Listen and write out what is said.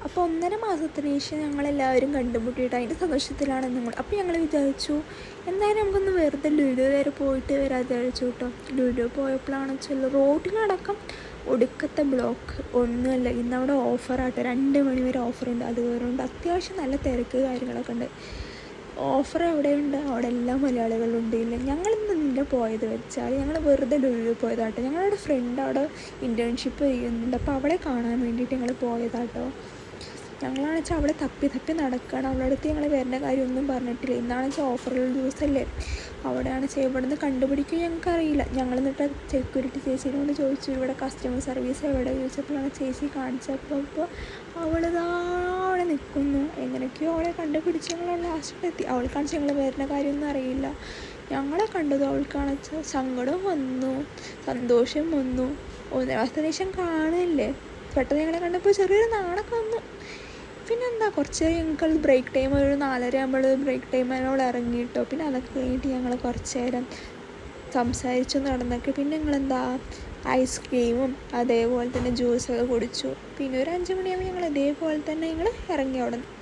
അപ്പോൾ 1.5 മാസത്തിന് ശേഷം ഞങ്ങളെല്ലാവരും കണ്ടുമുട്ടിയിട്ട് അതിൻ്റെ സന്തോഷത്തിലാണ് നമ്മൾ. അപ്പോൾ ഞങ്ങൾ വിചാരിച്ചു എന്തായാലും നമുക്കൊന്ന് വെറുതെ ലുലു വരെ പോയിട്ട് വരാതെ വിചാരിച്ചു കേട്ടോ. ലുലു പോയപ്പോഴാണെന്ന് വെച്ചാൽ റോഡിലടക്കം ഒടുക്കത്തെ ബ്ലോക്ക്. ഒന്നുമല്ല, ഇന്നവിടെ ഓഫറാട്ടോ, 2 മണി വരെ ഓഫറുണ്ട്. അത് കയറുണ്ട്, അത്യാവശ്യം നല്ല തിരക്ക് കാര്യങ്ങളൊക്കെ ഉണ്ട്. ഓഫർ എവിടെയുണ്ട് അവിടെ എല്ലാം മലയാളികളുണ്ട്. ഇല്ല, ഞങ്ങളിന്ന് നിന്നെ പോയത് വെച്ചാൽ ഞങ്ങൾ വെറുതെ ലുലു പോയതാട്ടോ. ഞങ്ങളുടെ ഫ്രണ്ട് അവിടെ ഇൻറ്റേൺഷിപ്പ് ചെയ്യുന്നുണ്ട്, അപ്പോൾ അവളെ കാണാൻ വേണ്ടിയിട്ട് ഞങ്ങൾ പോയതാട്ടോ. ഞങ്ങളാണെന്ന് വെച്ചാൽ അവളെ തപ്പി നടക്കുകയാണ്. അവളുടെ അടുത്ത് ഞങ്ങൾ വരുന്ന കാര്യമൊന്നും പറഞ്ഞിട്ടില്ല. ഇന്നാണെന്ന് വെച്ചാൽ ഓഫറുള്ള ദിവസമല്ലേ. അവിടെയാണ് വെച്ചാൽ ഇവിടെ നിന്ന് കണ്ടുപിടിക്കുക ഞങ്ങൾക്കറിയില്ല. ഞങ്ങൾ എന്നിട്ട് സെക്യൂരിറ്റി ചേച്ചിനോട് ചോദിച്ചു ഇവിടെ കസ്റ്റമർ സർവീസ് എവിടെ ചോദിച്ചപ്പോഴാണ് ചേച്ചി കാണിച്ചപ്പോൾ അവളിതാ അവിടെ നിൽക്കുന്നു. എങ്ങനെയൊക്കെയോ അവളെ കണ്ടുപിടിച്ച് ഞങ്ങൾ ലാസ്റ്റിലെത്തി. അവൾക്കാണെന്ന് വെച്ചാൽ ഞങ്ങൾ വരുന്ന കാര്യമൊന്നും അറിയില്ല. ഞങ്ങളെ കണ്ടത് അവൾക്കാണെന്ന് വെച്ചാൽ സങ്കടം വന്നു, സന്തോഷം വന്നു. 1 മാസത്തിന് ശേഷം കാണില്ലേ, പെട്ടെന്ന് ഞങ്ങളെ കണ്ടപ്പോൾ ചെറിയൊരു നാണൊക്കെ വന്നു. പിന്നെന്താ, കുറച്ച് ഞങ്ങൾക്ക് ബ്രേക്ക് ടൈം ഒരു 4:30 ആകുമ്പോൾ ബ്രേക്ക് ടൈം അവൾ ഇറങ്ങിയിട്ടോ. പിന്നെ അതൊക്കെ കഴിഞ്ഞിട്ട് ഞങ്ങൾ കുറച്ച് നേരം സംസാരിച്ചു നടന്നൊക്കെ. പിന്നെ ഞങ്ങളെന്താ ഐസ്ക്രീമും അതേപോലെ തന്നെ ജ്യൂസൊക്കെ കുടിച്ചു. പിന്നെ ഒരു 5 മണിയാകുമ്പോൾ ഞങ്ങൾ ഇതേപോലെ തന്നെ ഞങ്ങൾ ഇറങ്ങി അവിടെ നിന്ന്.